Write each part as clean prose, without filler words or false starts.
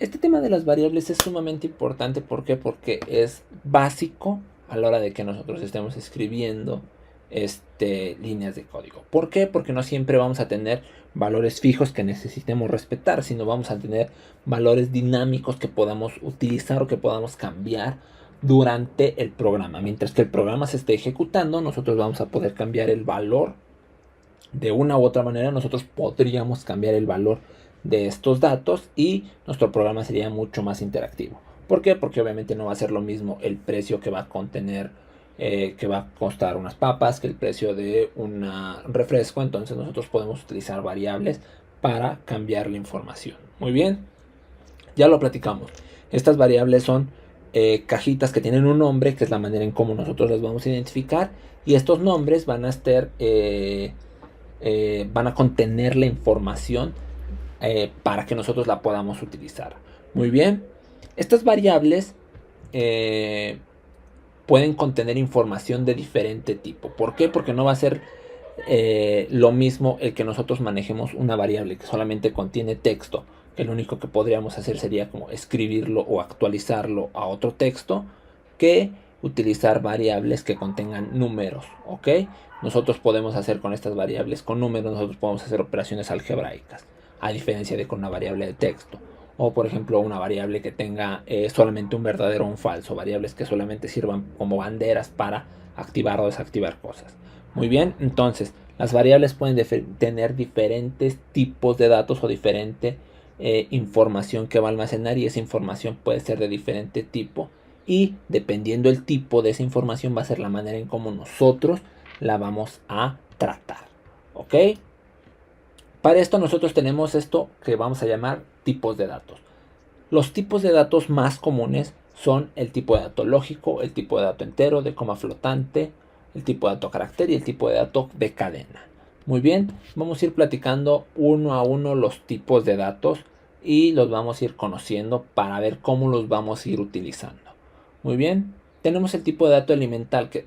Este tema de las variables es sumamente importante. ¿Por qué? Porque es básico a la hora de que nosotros estemos escribiendo líneas de código. ¿Por qué? Porque no siempre vamos a tener valores fijos que necesitemos respetar, sino vamos a tener valores dinámicos que podamos utilizar o que podamos cambiar durante el programa. Mientras que el programa se esté ejecutando, nosotros vamos a poder cambiar el valor de una u otra manera. Nosotros podríamos cambiar el valor de estos datos y nuestro programa sería mucho más interactivo. ¿Por qué? Porque obviamente no va a ser lo mismo el precio que va a contener, que va a costar unas papas, que el precio de un refresco. Entonces nosotros podemos utilizar variables para cambiar la información. Muy bien, ya lo platicamos. Estas variables son cajitas que tienen un nombre, que es la manera en cómo nosotros las vamos a identificar, y estos nombres van a estar van a contener la información para que nosotros la podamos utilizar. Muy bien, estas variables pueden contener información de diferente tipo. ¿Por qué? Porque no va a ser lo mismo el que nosotros manejemos una variable que solamente contiene texto, que lo único que podríamos hacer sería como escribirlo o actualizarlo a otro texto, que utilizar variables que contengan números, ¿ok? Nosotros podemos hacer con estas variables con números, nosotros podemos hacer operaciones algebraicas, a diferencia de con una variable de texto. O por ejemplo una variable que tenga solamente un verdadero o un falso, variables que solamente sirvan como banderas para activar o desactivar cosas. Muy bien, entonces las variables pueden tener diferentes tipos de datos o diferente información que va a almacenar, y esa información puede ser de diferente tipo, y dependiendo el tipo de esa información va a ser la manera en cómo nosotros la vamos a tratar. ¿Ok? Para esto nosotros tenemos esto que vamos a llamar tipos de datos. Los tipos de datos más comunes son el tipo de dato lógico, el tipo de dato entero, de coma flotante, el tipo de dato carácter y el tipo de dato de cadena. Muy bien, vamos a ir platicando uno a uno los tipos de datos y los vamos a ir conociendo para ver cómo los vamos a ir utilizando. Muy bien, tenemos el tipo de dato elemental, que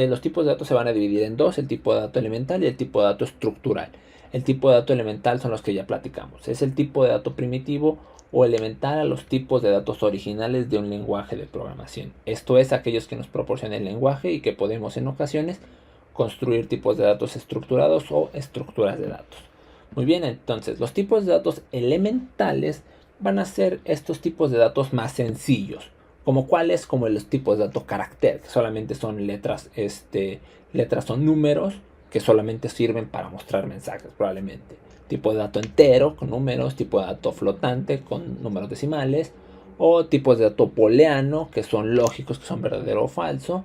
los tipos de datos se van a dividir en dos: el tipo de dato elemental y el tipo de dato estructural. El tipo de dato elemental son los que ya platicamos, es el tipo de dato primitivo o elemental a los tipos de datos originales de un lenguaje de programación. Esto es, aquellos que nos proporcionan el lenguaje y que podemos en ocasiones construir tipos de datos estructurados o estructuras de datos. Muy bien, entonces los tipos de datos elementales van a ser estos tipos de datos más sencillos. ¿Como cuáles? Como los tipos de dato carácter, que solamente son letras, letras son números que solamente sirven para mostrar mensajes probablemente. Tipo de dato entero con números, tipo de dato flotante con números decimales, o tipos de dato booleano, que son lógicos, que son verdadero o falso,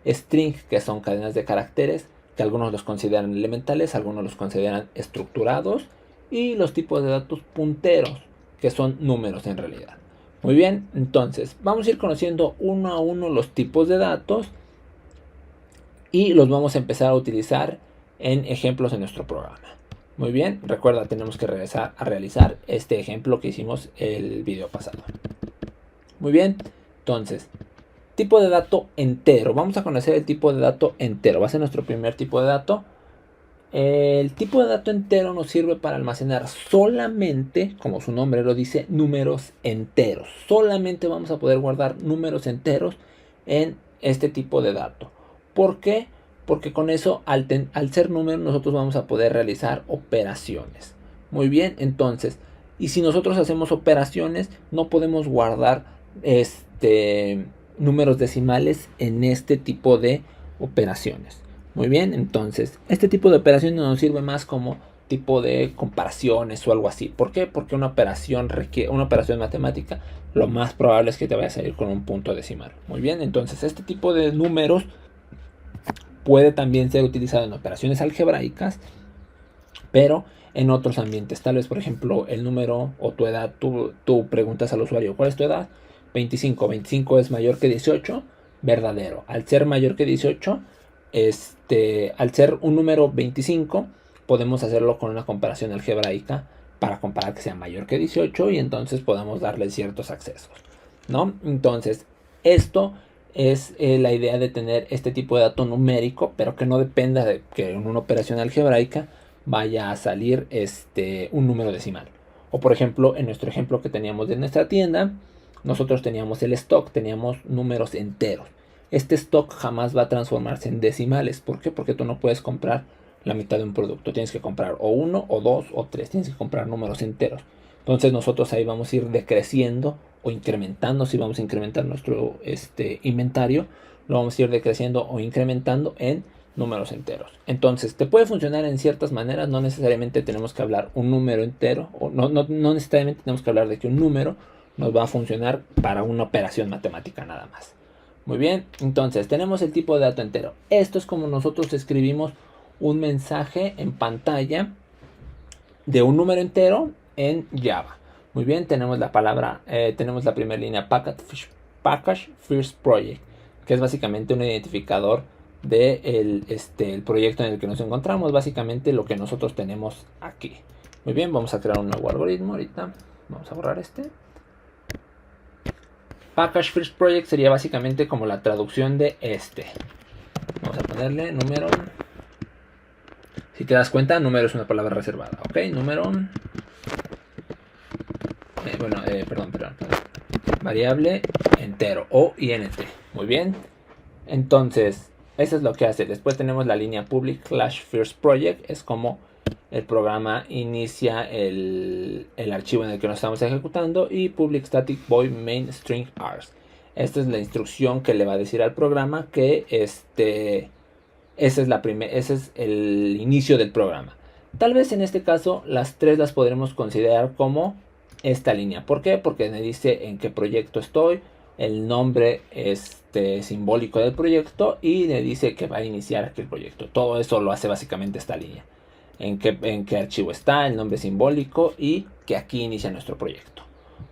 string, que son cadenas de caracteres, que algunos los consideran elementales, algunos los consideran estructurados, y los tipos de datos punteros, que son números en realidad. Muy bien, entonces vamos a ir conociendo uno a uno los tipos de datos y los vamos a empezar a utilizar en ejemplos en nuestro programa. Muy bien, recuerda, tenemos que regresar a realizar este ejemplo que hicimos el video pasado. Muy bien, entonces, tipo de dato entero. Vamos a conocer el tipo de dato entero. Va a ser nuestro primer tipo de dato. El tipo de dato entero nos sirve para almacenar solamente, como su nombre lo dice, números enteros. Solamente vamos a poder guardar números enteros en este tipo de dato. ¿Por qué? Porque con eso, al ser números, nosotros vamos a poder realizar operaciones. Muy bien, entonces, y si nosotros hacemos operaciones, no podemos guardar números decimales en este tipo de operaciones. Muy bien, entonces este tipo de operaciones nos sirve más como tipo de comparaciones o algo así. ¿Por qué? Porque una operación matemática, lo más probable es que te vaya a salir con un punto decimal. Muy bien, entonces este tipo de números puede también ser utilizado en operaciones algebraicas, pero en otros ambientes. Tal vez, por ejemplo, el número o tu edad, tú preguntas al usuario, ¿cuál es tu edad? 25. 25 es mayor que 18, verdadero. Al ser mayor que 18, al ser un número 25, podemos hacerlo con una comparación algebraica para comparar que sea mayor que 18 y entonces podamos darle ciertos accesos, ¿no? Entonces, esto es la idea de tener este tipo de dato numérico, pero que no dependa de que en una operación algebraica vaya a salir un número decimal. O por ejemplo, en nuestro ejemplo que teníamos de nuestra tienda, nosotros teníamos el stock, teníamos números enteros. Este stock jamás va a transformarse en decimales. ¿Por qué? Porque tú no puedes comprar la mitad de un producto. Tienes que comprar o uno, o dos, o tres. Tienes que comprar números enteros. Entonces nosotros ahí vamos a ir decreciendo o incrementando. Si vamos a incrementar nuestro inventario, lo vamos a ir decreciendo o incrementando en números enteros. Entonces te puede funcionar en ciertas maneras. No necesariamente tenemos que hablar un número entero, o no necesariamente tenemos que hablar de que un número nos va a funcionar para una operación matemática nada más. Muy bien, entonces tenemos el tipo de dato entero. Esto es como nosotros escribimos un mensaje en pantalla de un número entero en Java. Muy bien, tenemos la palabra, tenemos la primera línea package first project, que es básicamente un identificador de el proyecto en el que nos encontramos, básicamente lo que nosotros tenemos aquí. Muy bien, vamos a crear un nuevo algoritmo ahorita. Vamos a borrar este. Package first project sería básicamente como la traducción de este. Vamos a ponerle número. Si te das cuenta, número es una palabra reservada. Ok, número. Perdón. Variable entero o int. Muy bien. Entonces, eso es lo que hace. Después tenemos la línea public/first_project. Es como el programa inicia el archivo en el que nos estamos ejecutando. Y public static void main string ars. Esta es la instrucción que le va a decir al programa que ese es el inicio del programa. Tal vez en este caso las tres las podremos considerar como esta línea. ¿Por qué? Porque me dice en qué proyecto estoy, el nombre simbólico del proyecto y le dice que va a iniciar aquí el proyecto. Todo eso lo hace básicamente esta línea. En qué archivo está, el nombre simbólico y que aquí inicia nuestro proyecto.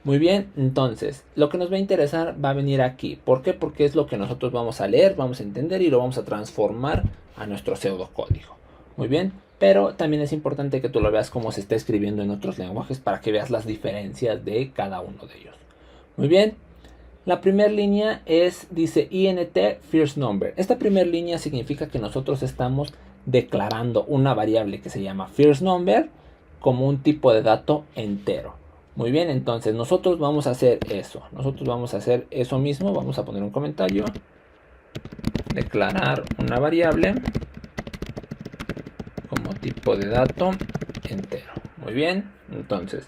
Muy bien, entonces lo que nos va a interesar va a venir aquí. ¿Por qué? Porque es lo que nosotros vamos a leer, vamos a entender y lo vamos a transformar a nuestro pseudocódigo. Muy bien, pero también es importante que tú lo veas como se está escribiendo en otros lenguajes para que veas las diferencias de cada uno de ellos. Muy bien, la primera línea dice int first number. Esta primera línea significa que nosotros estamos declarando una variable que se llama first number como un tipo de dato entero. Muy bien, entonces nosotros vamos a hacer eso. Nosotros vamos a hacer eso mismo. Vamos a poner un comentario. Declarar una variable como tipo de dato entero. Muy bien, entonces,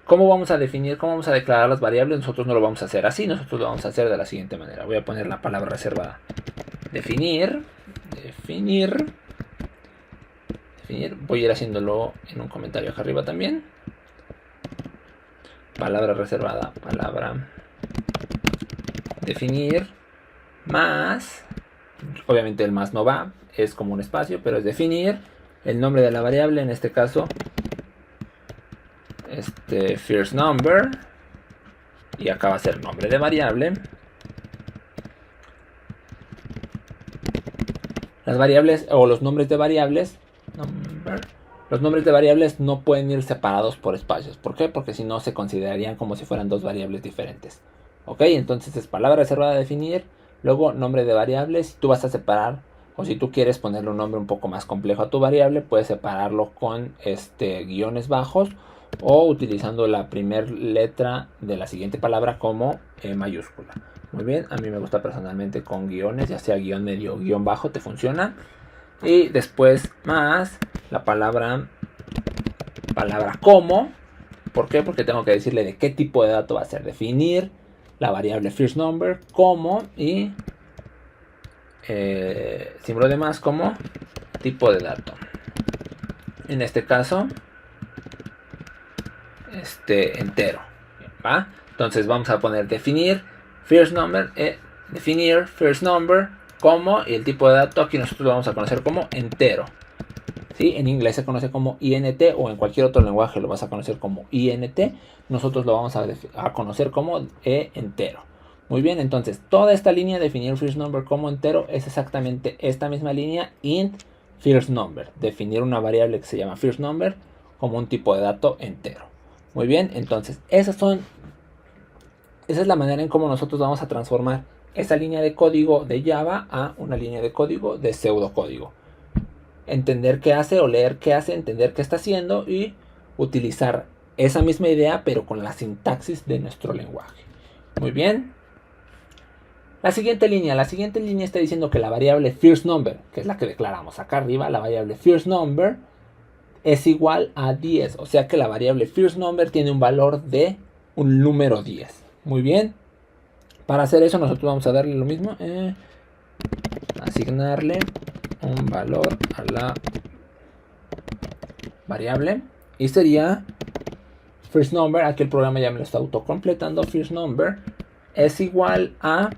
¿cómo vamos a definir, cómo vamos a declarar las variables? Nosotros no lo vamos a hacer así. Nosotros lo vamos a hacer de la siguiente manera. Voy a poner la palabra reservada. Definir. Voy a ir haciéndolo en un comentario acá arriba también. Palabra reservada, palabra definir más, obviamente el más no va, es como un espacio, pero es definir el nombre de la variable, en este caso first number, y acá va a ser nombre de variable. Las variables o los nombres de variables, los nombres de variables no pueden ir separados por espacios. ¿Por qué? Porque si no se considerarían como si fueran dos variables diferentes. Ok, entonces es palabra reservada a definir, luego nombre de variables. Si tú vas a separar o si tú quieres ponerle un nombre un poco más complejo a tu variable, puedes separarlo con guiones bajos o utilizando la primera letra de la siguiente palabra como mayúscula. Muy bien, a mí me gusta personalmente con guiones, ya sea guión medio o guión bajo, te funciona. Y después más la palabra como. ¿Por qué? Porque tengo que decirle de qué tipo de dato va a ser. Definir la variable first number como y símbolo de más como tipo de dato. En este caso, entero. ¿Va? Entonces vamos a poner definir first number como y el tipo de dato aquí nosotros lo vamos a conocer como entero. ¿Sí? En inglés se conoce como int o en cualquier otro lenguaje lo vas a conocer como int. Nosotros lo vamos a conocer como entero. Muy bien, entonces toda esta línea definir first number como entero es exactamente esta misma línea int first number. Definir una variable que se llama first number como un tipo de dato entero. Muy bien, entonces esa es la manera en cómo nosotros vamos a transformar esa línea de código de Java a una línea de código de pseudocódigo. Entender qué hace o leer qué hace, entender qué está haciendo y utilizar esa misma idea, pero con la sintaxis de nuestro lenguaje. Muy bien. La siguiente línea está diciendo que la variable first number, que es la que declaramos acá arriba, la variable first number es igual a 10. O sea que la variable first number tiene un valor de un número 10. Muy bien. Para hacer eso nosotros vamos a darle lo mismo. Asignarle un valor a la variable. Y sería first number. Aquí el programa ya me lo está autocompletando. First number es igual a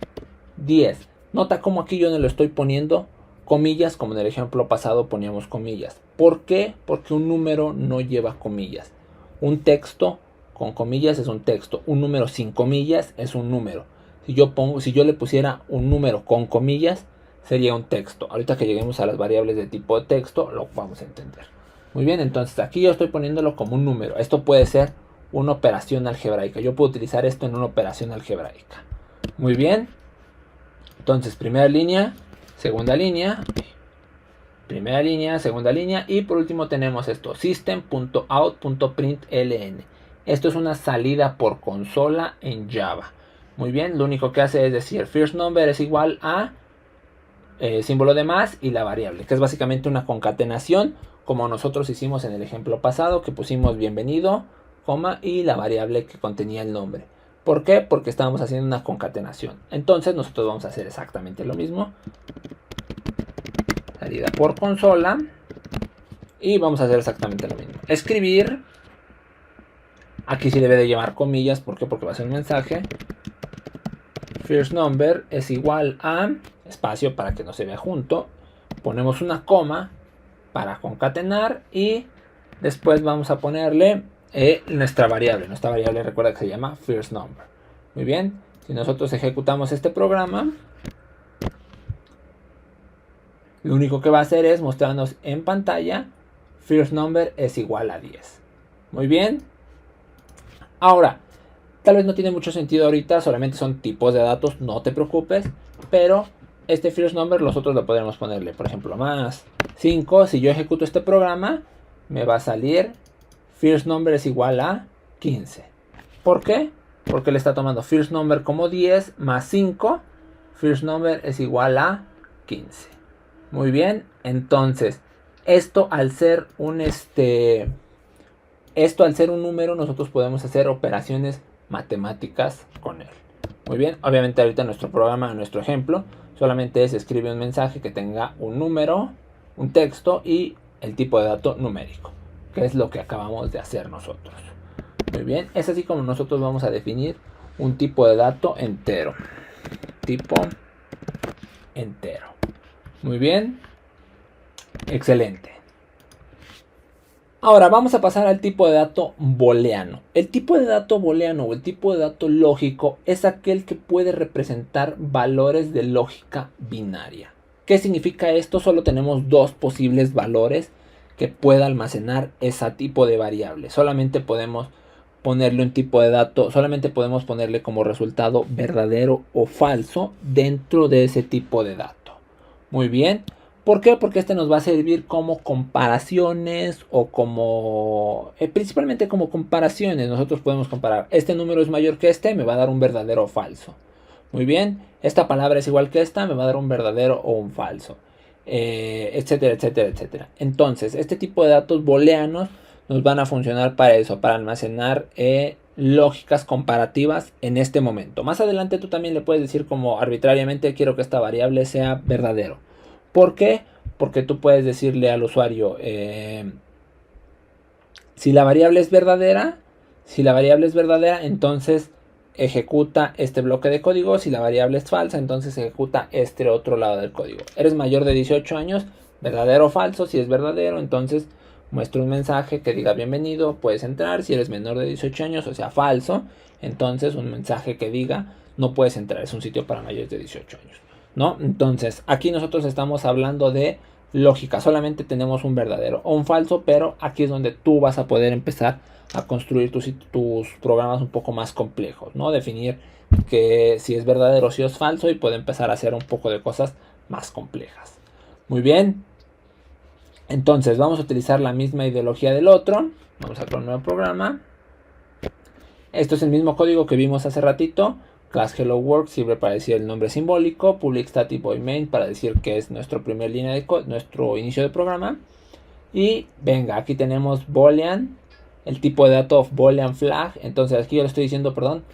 10. Nota como aquí yo no lo estoy poniendo comillas, como en el ejemplo pasado poníamos comillas. ¿Por qué? Porque un número no lleva comillas. Un texto con comillas es un texto. Un número sin comillas es un número. Si yo le pusiera un número con comillas, sería un texto. Ahorita que lleguemos a las variables de tipo de texto, lo vamos a entender. Muy bien, entonces aquí yo estoy poniéndolo como un número. Esto puede ser una operación algebraica. Yo puedo utilizar esto en una operación algebraica. Muy bien. Entonces, primera línea, segunda línea, primera línea, segunda línea, y por último tenemos esto, system.out.println. Esto es una salida por consola en Java. Muy bien, lo único que hace es decir, first number es igual a símbolo de más y la variable, que es básicamente una concatenación, como nosotros hicimos en el ejemplo pasado, que pusimos bienvenido, coma, y la variable que contenía el nombre. ¿Por qué? Porque estábamos haciendo una concatenación. Entonces nosotros vamos a hacer exactamente lo mismo. Salida por consola. Y vamos a hacer exactamente lo mismo. Escribir. Aquí sí debe de llevar comillas. ¿Por qué? Porque va a ser un mensaje. First number es igual a espacio para que no se vea junto. Ponemos una coma para concatenar. Y después vamos a ponerle nuestra variable. Nuestra variable, recuerda que se llama first number. Muy bien. Si nosotros ejecutamos este programa, lo único que va a hacer es mostrarnos en pantalla first number es igual a 10. Muy bien. Ahora, tal vez no tiene mucho sentido ahorita, solamente son tipos de datos, no te preocupes, pero este first number nosotros lo podemos ponerle, por ejemplo, más 5. Si yo ejecuto este programa, me va a salir first number es igual a 15. ¿Por qué? Porque le está tomando first number como 10 más 5. First number es igual a 15. Muy bien. Entonces, esto al ser un número, nosotros podemos hacer operaciones matemáticas con él. Muy bien. Obviamente ahorita nuestro programa, nuestro ejemplo, solamente es escribe un mensaje que tenga un número, un texto y el tipo de dato numérico, que es lo que acabamos de hacer nosotros. Muy bien, es así como nosotros vamos a definir un tipo de dato entero. Tipo entero. Muy bien. Excelente. Ahora vamos a pasar al tipo de dato booleano. El tipo de dato booleano o el tipo de dato lógico es aquel que puede representar valores de lógica binaria. ¿Qué significa esto? Solo tenemos dos posibles valores que pueda almacenar ese tipo de variable. Solamente podemos ponerle un tipo de dato, solamente podemos ponerle como resultado verdadero o falso dentro de ese tipo de dato. Muy bien. ¿Por qué? Porque este nos va a servir como comparaciones o como, principalmente como comparaciones. Nosotros podemos comparar, este número es mayor que este, me va a dar un verdadero o falso. Muy bien, esta palabra es igual que esta, me va a dar un verdadero o un falso. Etcétera, etcétera, etcétera. Entonces, este tipo de datos booleanos nos van a funcionar para eso, para almacenar lógicas comparativas en este momento. Más adelante tú también le puedes decir como arbitrariamente quiero que esta variable sea verdadero. ¿Por qué? Porque tú puedes decirle al usuario si la variable es verdadera, entonces ejecuta este bloque de código. Si la variable es falsa, entonces ejecuta este otro lado del código. Eres mayor de 18 años, verdadero o falso. Si es verdadero, entonces muestra un mensaje que diga bienvenido, puedes entrar. Si eres menor de 18 años, o sea falso, entonces un mensaje que diga no puedes entrar, es un sitio para mayores de 18 años, ¿no? Entonces aquí nosotros estamos hablando de lógica, solamente tenemos un verdadero o un falso, pero aquí es donde tú vas a poder empezar a construir tus programas un poco más complejos, ¿no? Definir que si es verdadero o si es falso y puede empezar a hacer un poco de cosas más complejas. Muy bien. Entonces vamos a utilizar la misma ideología del otro. Vamos a crear un nuevo programa. Esto es el mismo código que vimos hace ratito. Class Hello World sirve para decir el nombre simbólico. Public Static Void Main para decir que es nuestro primer línea de nuestro inicio de programa. Y venga, aquí tenemos boolean, el tipo de dato of boolean flag. Entonces aquí yo le estoy diciendo, perdón,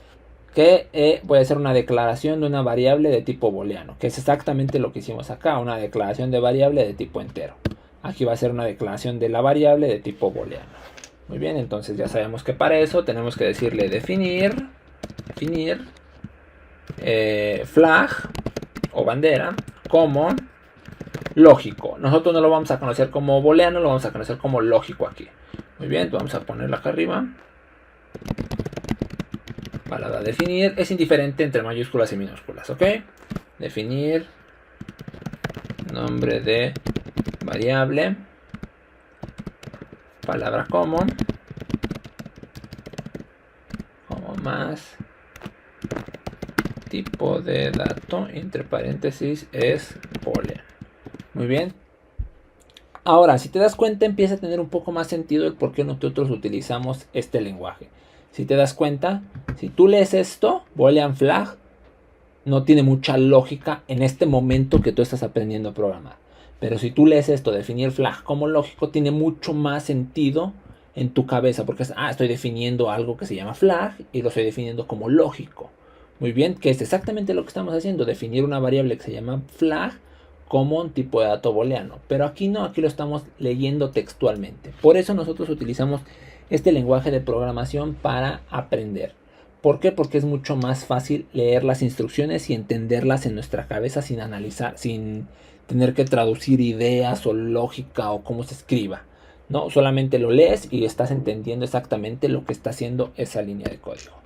que voy a hacer una declaración de una variable de tipo booleano, que es exactamente lo que hicimos acá, una declaración de variable de tipo entero. Aquí va a ser una declaración de la variable de tipo booleano. Muy bien, entonces ya sabemos que para eso tenemos que decirle definir flag o bandera como lógico. Nosotros no lo vamos a conocer como booleano, lo vamos a conocer como lógico aquí. Muy bien, vamos a ponerlo acá arriba. Palabra definir es indiferente entre mayúsculas y minúsculas, ¿ok? Definir nombre de variable, palabra como más tipo de dato, entre paréntesis, es boolean. Muy bien. Ahora, si te das cuenta, empieza a tener un poco más sentido el por qué nosotros utilizamos este lenguaje. Si te das cuenta, si tú lees esto, boolean flag, no tiene mucha lógica en este momento que tú estás aprendiendo a programar. Pero si tú lees esto, definir flag como lógico, tiene mucho más sentido en tu cabeza, porque estoy definiendo algo que se llama flag y lo estoy definiendo como lógico. Muy bien, que es exactamente lo que estamos haciendo, definir una variable que se llama flag como un tipo de dato booleano. Pero aquí no, aquí lo estamos leyendo textualmente. Por eso nosotros utilizamos este lenguaje de programación para aprender. ¿Por qué? Porque es mucho más fácil leer las instrucciones y entenderlas en nuestra cabeza sin analizar, sin tener que traducir ideas o lógica o cómo se escriba, ¿no? Solamente lo lees y estás entendiendo exactamente lo que está haciendo esa línea de código.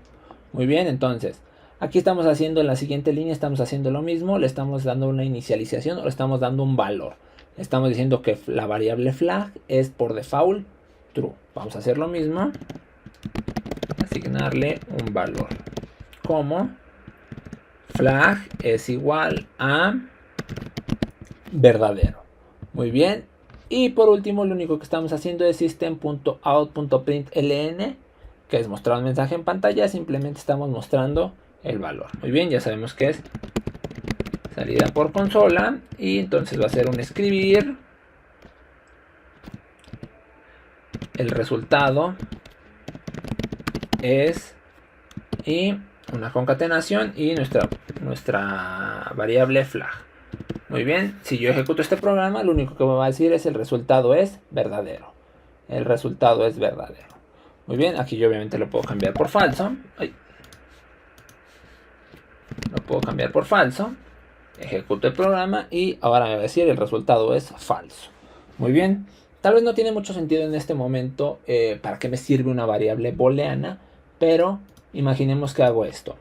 Muy bien, entonces, aquí estamos haciendo en la siguiente línea, estamos haciendo lo mismo, le estamos dando una inicialización o le estamos dando un valor. Le estamos diciendo que la variable flag es por default true. Vamos a hacer lo mismo. Asignarle un valor como flag es igual a verdadero. Muy bien. Y por último, lo único que estamos haciendo es system.out.println, que es mostrar un mensaje en pantalla. Simplemente estamos mostrando el valor. Muy bien, ya sabemos que es salida por consola. Y entonces va a ser un escribir. El resultado es y una concatenación y nuestra variable flag. Muy bien, si yo ejecuto este programa, lo único que me va a decir es el resultado es verdadero. El resultado es verdadero. Muy bien, aquí yo obviamente lo puedo cambiar por falso. Lo puedo cambiar por falso. Ejecuto el programa y ahora me va a decir el resultado es falso. Muy bien, tal vez no tiene mucho sentido en este momento para qué me sirve una variable booleana, pero imaginemos que hago esto.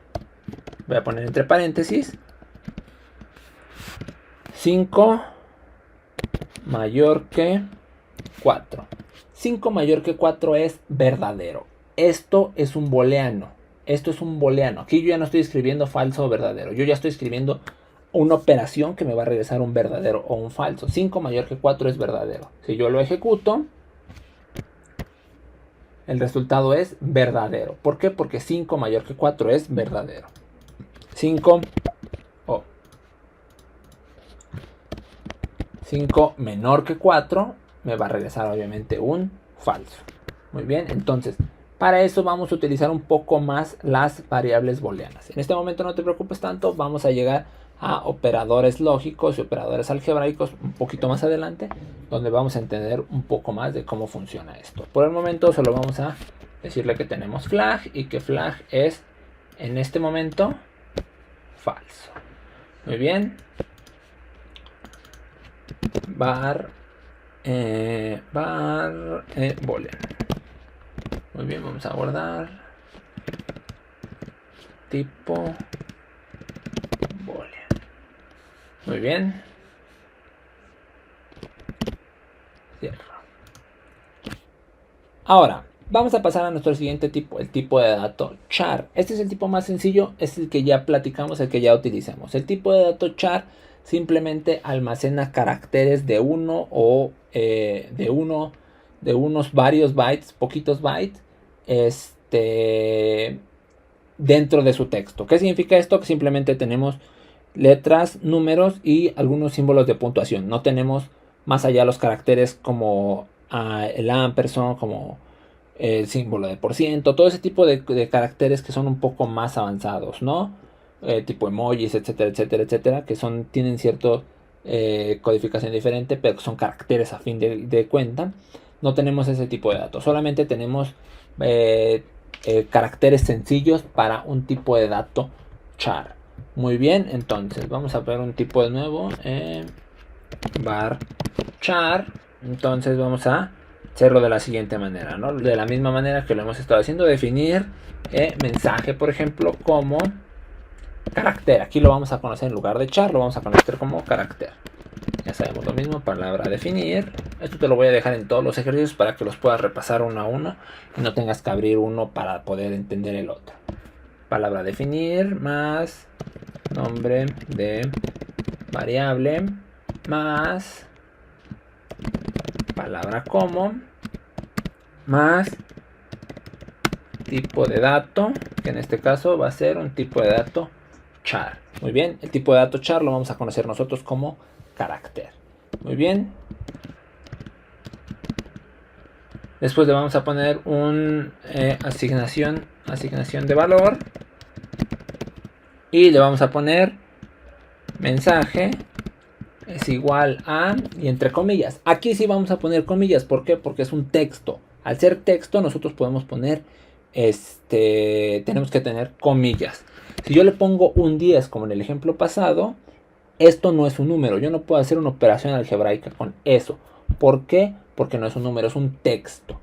Voy a poner entre paréntesis 5 mayor que 4. 5 mayor que 4 es verdadero. Esto es un booleano. Esto es un booleano. Aquí yo ya no estoy escribiendo falso o verdadero. Yo ya estoy escribiendo una operación que me va a regresar un verdadero o un falso. 5 mayor que 4 es verdadero. Si yo lo ejecuto, el resultado es verdadero. ¿Por qué? Porque 5 mayor que 4 es verdadero. 5 menor que 4 me va a regresar obviamente un falso. Muy bien, entonces para eso vamos a utilizar un poco más las variables booleanas. En este momento no te preocupes tanto, vamos a llegar a operadores lógicos y operadores algebraicos un poquito más adelante, donde vamos a entender un poco más de cómo funciona esto. Por el momento solo vamos a decirle que tenemos flag y que flag es en este momento falso. Muy bien. Var boolean. Muy bien, vamos a guardar tipo boolean. Muy bien. Cierro. Ahora vamos a pasar a nuestro siguiente tipo, el tipo de dato char. Este es el tipo más sencillo, es el que ya platicamos, el que ya utilizamos. El tipo de dato char simplemente almacena caracteres de uno o de unos varios bytes, poquitos bytes, dentro de su texto. ¿Qué significa esto? Que simplemente tenemos letras, números y algunos símbolos de puntuación. No tenemos más allá los caracteres como el ampersand, como el símbolo de por ciento, todo ese tipo de caracteres que son un poco más avanzados, ¿no? Tipo emojis, etcétera, etcétera, etcétera, que tienen cierta codificación diferente, pero que son caracteres a fin de cuenta. No tenemos ese tipo de datos, solamente tenemos caracteres sencillos para un tipo de dato char. Muy bien, entonces vamos a ver un tipo de nuevo, var char. Entonces vamos a hacerlo de la siguiente manera, ¿no? De la misma manera que lo hemos estado haciendo, definir mensaje, por ejemplo, como carácter. Aquí lo vamos a conocer en lugar de char, lo vamos a conocer como carácter. Ya sabemos lo mismo, palabra definir. Esto te lo voy a dejar en todos los ejercicios para que los puedas repasar uno a uno y no tengas que abrir uno para poder entender el otro. Palabra definir más nombre de variable más palabra como más tipo de dato, que en este caso va a ser un tipo de dato char. Muy bien, el tipo de dato char lo vamos a conocer nosotros como carácter. Muy bien. Después le vamos a poner un asignación de valor y le vamos a poner mensaje es igual a, y entre comillas. Aquí sí vamos a poner comillas. ¿Por qué? Porque es un texto. Al ser texto nosotros podemos poner tenemos que tener comillas. Si yo le pongo un 10 como en el ejemplo pasado, esto no es un número. Yo no puedo hacer una operación algebraica con eso. ¿Por qué? Porque no es un número, es un texto.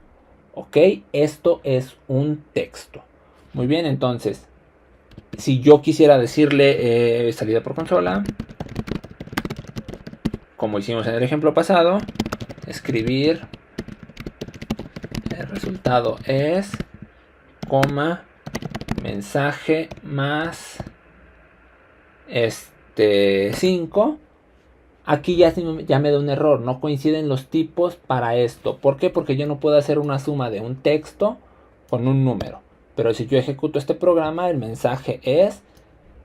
¿Ok? Esto es un texto. Muy bien, entonces, si yo quisiera decirle salida por consola, como hicimos en el ejemplo pasado, escribir el resultado es, coma, mensaje más 5. Aquí ya me da un error, no coinciden los tipos para esto. ¿Por qué? Porque yo no puedo hacer una suma de un texto con un número. Pero si yo ejecuto este programa, el mensaje es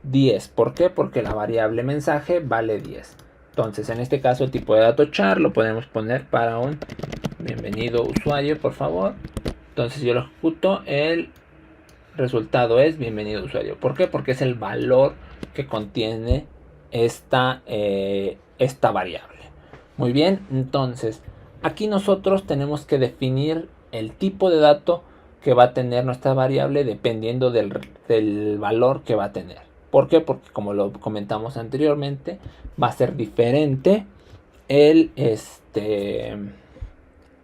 10. ¿Por qué? Porque la variable mensaje vale 10. Entonces, en este caso, el tipo de dato char lo podemos poner para un bienvenido usuario, por favor. Entonces, yo lo ejecuto, el resultado es bienvenido usuario. ¿Por qué? Porque es el valor que contiene esta variable. Muy bien, entonces aquí nosotros tenemos que definir el tipo de dato que va a tener nuestra variable dependiendo del valor que va a tener. ¿Por qué? Porque como lo comentamos anteriormente, va a ser diferente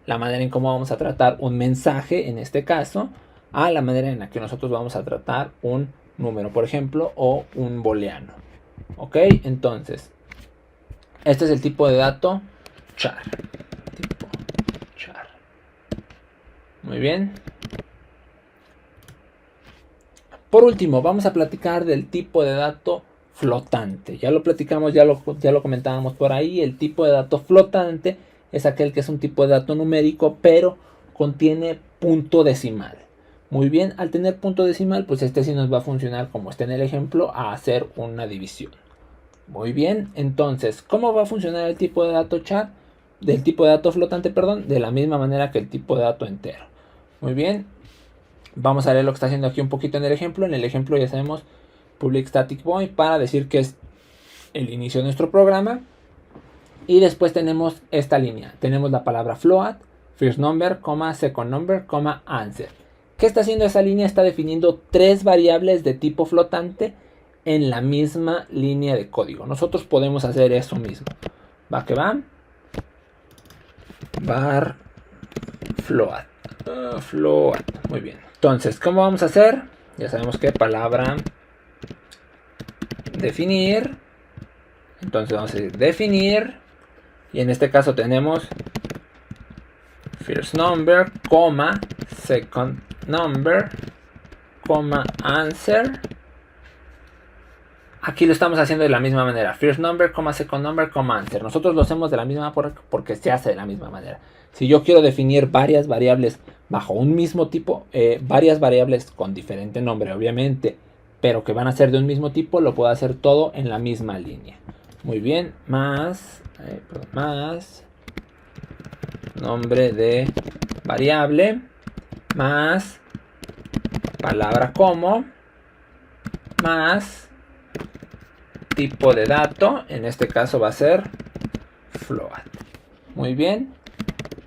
la manera en cómo vamos a tratar un mensaje en este caso a la manera en la que nosotros vamos a tratar un número, por ejemplo, o un booleano. Ok, entonces este es el tipo de dato char. Tipo char. Muy bien. Por último, vamos a platicar del tipo de dato flotante. Ya lo platicamos, ya lo comentábamos por ahí. El tipo de dato flotante es aquel que es un tipo de dato numérico, pero contiene punto decimal. Muy bien, al tener punto decimal, pues este sí nos va a funcionar como está en el ejemplo, a hacer una división. Muy bien, entonces, ¿cómo va a funcionar el tipo de dato char? Del tipo de dato flotante, perdón, de la misma manera que el tipo de dato entero. Muy bien, vamos a ver lo que está haciendo aquí un poquito en el ejemplo. En el ejemplo ya sabemos public static void para decir que es el inicio de nuestro programa. Y después tenemos esta línea. Tenemos la palabra float, first number, second number, answer. ¿Qué está haciendo esa línea? Está definiendo 3 variables de tipo flotante en la misma línea de código. Nosotros podemos hacer eso mismo. Va que va. Var float. Float. Muy bien. Entonces, ¿cómo vamos a hacer? Ya sabemos que palabra definir. Entonces vamos a decir definir. Y en este caso tenemos first number, second number, answer. Aquí lo estamos haciendo de la misma manera. First number, second number, answer. Nosotros lo hacemos de la misma porque se hace de la misma manera. Si yo quiero definir varias variables bajo un mismo tipo, varias variables con diferente nombre, obviamente, pero que van a ser de un mismo tipo, lo puedo hacer todo en la misma línea. Muy bien, más nombre de variable, más palabra como, más tipo de dato, en este caso va a ser float. Muy bien,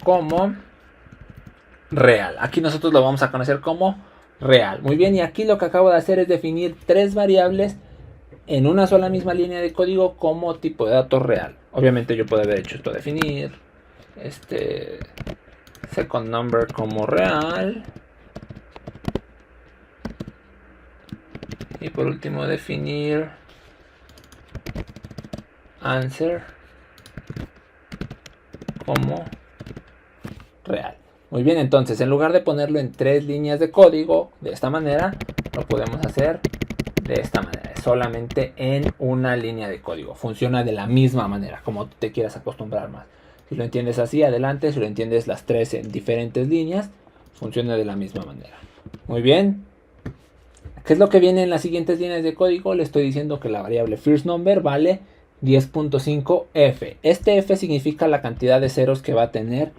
como real. Aquí nosotros lo vamos a conocer como real. Muy bien, y aquí lo que acabo de hacer es definir tres variables en una sola misma línea de código como tipo de dato real. Obviamente yo puedo haber hecho esto, definir second number como real. Y por último definir answer como real. Muy bien, entonces en lugar de ponerlo en tres líneas de código de esta manera, lo podemos hacer de esta manera, solamente en una línea de código. Funciona de la misma manera, como te quieras acostumbrar más. Si lo entiendes así, adelante. Si lo entiendes las tres en diferentes líneas, funciona de la misma manera. Muy bien. ¿Qué es lo que viene en las siguientes líneas de código? Le estoy diciendo que la variable first number vale 10.5f. Este f significa la cantidad de ceros que va a tener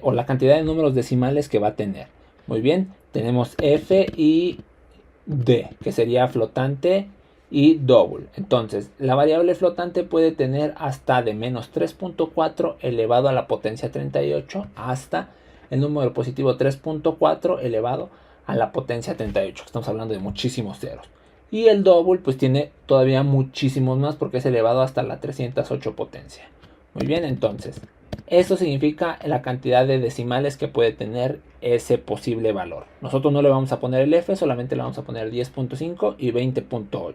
o la cantidad de números decimales que va a tener. Muy bien, tenemos f y d, que sería flotante y double. Entonces, la variable flotante puede tener hasta de menos 3.4 elevado a la potencia 38 hasta el número positivo 3.4 elevado a la potencia 38. Estamos hablando de muchísimos ceros. Y el double pues tiene todavía muchísimos más porque es elevado hasta la 308 potencia. Muy bien, entonces eso significa la cantidad de decimales que puede tener ese posible valor. Nosotros no le vamos a poner el f, solamente le vamos a poner 10.5 y 20.8.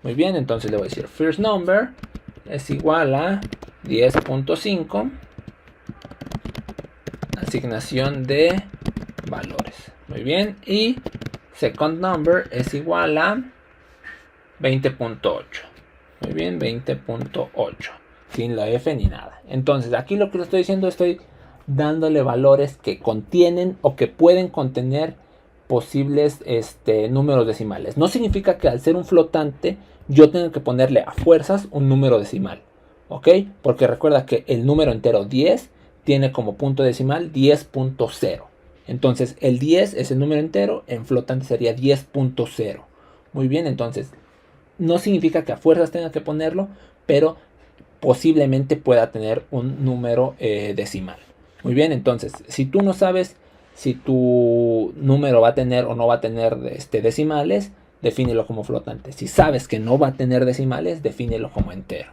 Muy bien, entonces le voy a decir first number es igual a 10.5 asignación de valores. Muy bien, y second number es igual a 20.8. Muy bien, 20.8. Sin la f ni nada. Entonces aquí lo que le estoy diciendo, estoy dándole valores que contienen o que pueden contener posibles números decimales. No significa que al ser un flotante yo tenga que ponerle a fuerzas un número decimal. ¿Ok? Porque recuerda que el número entero 10 tiene como punto decimal 10.0. Entonces el 10 es el número entero, en flotante sería 10.0. Muy bien, entonces no significa que a fuerzas tenga que ponerlo, pero posiblemente pueda tener un número decimal. Muy bien, entonces si tú no sabes si tu número va a tener o no va a tener decimales, defínelo como flotante. Si sabes que no va a tener decimales, defínelo como entero.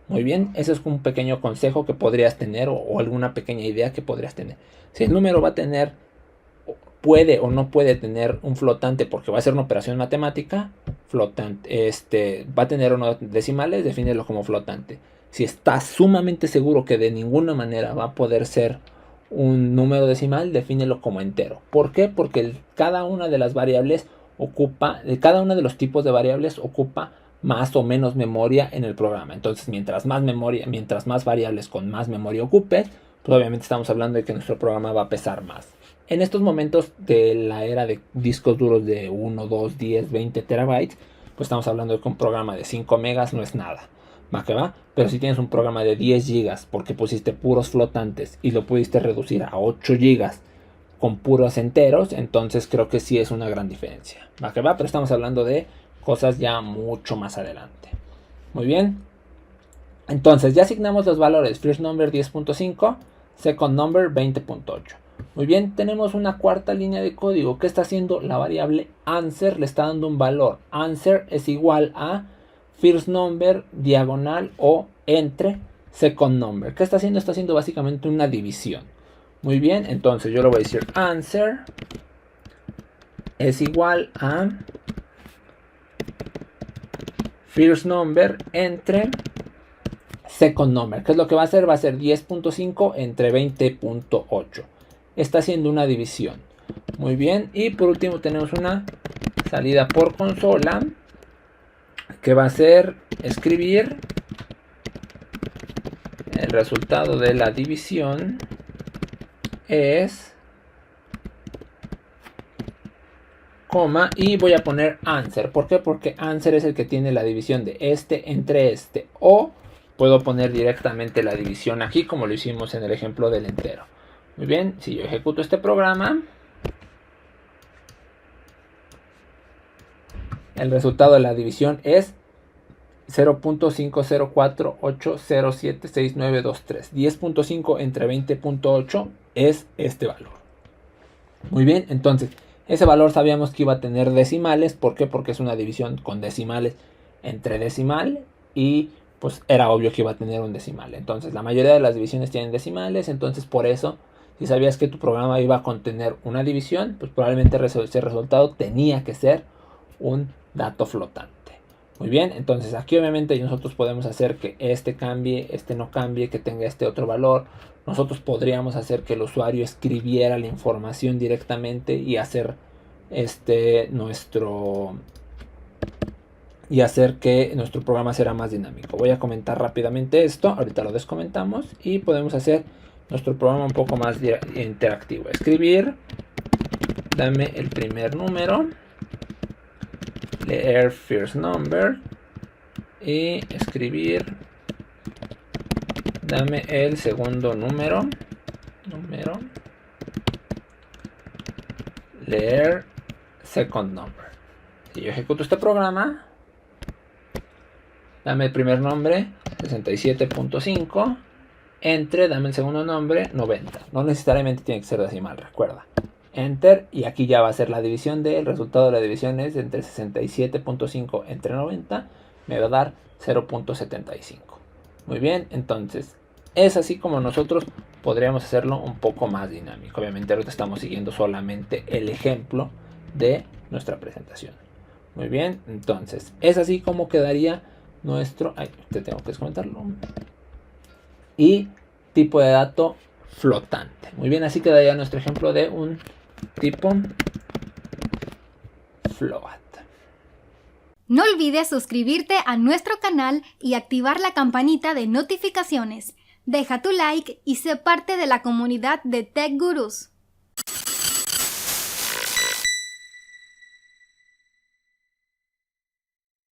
Muy bien, ese es un pequeño consejo que podrías tener o alguna pequeña idea que podrías tener. Si el número va a tener, puede o no puede tener un flotante porque va a ser una operación matemática, flotante, va a tener o no decimales, defínelo como flotante. Si estás sumamente seguro que de ninguna manera va a poder ser un número decimal, defínelo como entero. ¿Por qué? Porque cada una de las variables ocupa, cada uno de los tipos de variables ocupa más o menos memoria en el programa. Entonces, mientras más memoria, mientras más variables con más memoria ocupes, pues obviamente estamos hablando de que nuestro programa va a pesar más. En estos momentos de la era de discos duros de 1, 2, 10, 20 terabytes, pues estamos hablando de que un programa de 5 megas no es nada. ¿Va que va? Pero si tienes un programa de 10 gigas porque pusiste puros flotantes y lo pudiste reducir a 8 gigas con puros enteros, entonces creo que sí es una gran diferencia. ¿Va que va? Pero estamos hablando de cosas ya mucho más adelante. Muy bien. Entonces ya asignamos los valores. First number 10.5, second number 20.8. Muy bien, tenemos una cuarta línea de código. ¿Qué está haciendo? La variable answer le está dando un valor. Answer es igual a first number diagonal o entre second number. ¿Qué está haciendo? Está haciendo básicamente una división. Muy bien, entonces yo le voy a decir answer es igual a first number entre second number. ¿Qué es lo que va a hacer? Va a ser 10.5 entre 20.8. Está haciendo una división. Muy bien, y por último tenemos una salida por consola que va a ser escribir el resultado de la división es coma y voy a poner answer. ¿Por qué? Porque answer es el que tiene la división de este entre este, o puedo poner directamente la división aquí como lo hicimos en el ejemplo del entero. Muy bien, si yo ejecuto este programa, el resultado de la división es 0.5048076923. 10.5 entre 20.8 es este valor. Muy bien, entonces ese valor sabíamos que iba a tener decimales. ¿Por qué? Porque es una división con decimales entre decimal y pues era obvio que iba a tener un decimal. Entonces la mayoría de las divisiones tienen decimales, entonces por eso si sabías que tu programa iba a contener una división, pues probablemente ese resultado tenía que ser un dato flotante. Muy bien, entonces aquí obviamente nosotros podemos hacer que este cambie, este no cambie, que tenga este otro valor. Nosotros podríamos hacer que el usuario escribiera la información directamente y hacer que nuestro programa sea más dinámico. Voy a comentar rápidamente esto, ahorita lo descomentamos y podemos hacer nuestro programa un poco más interactivo. Escribir, dame el primer número, leer first number y escribir, dame el segundo número, leer second number. Si yo ejecuto este programa, dame el primer nombre 67.5, entre, dame el segundo nombre 90. No necesariamente tiene que ser decimal, recuerda. Enter, y aquí ya va a ser la división del resultado de la división es entre 67.5 entre 90, me va a dar 0.75. Muy bien, entonces es así como nosotros podríamos hacerlo un poco más dinámico. Obviamente ahorita estamos siguiendo solamente el ejemplo de nuestra presentación. Muy bien, entonces es así como quedaría nuestro... te tengo que desconectarlo. Y tipo de dato flotante. Muy bien, así quedaría nuestro ejemplo de un tipo float. No olvides suscribirte a nuestro canal y activar la campanita de notificaciones. Deja tu like y sé parte de la comunidad de Tech Gurus.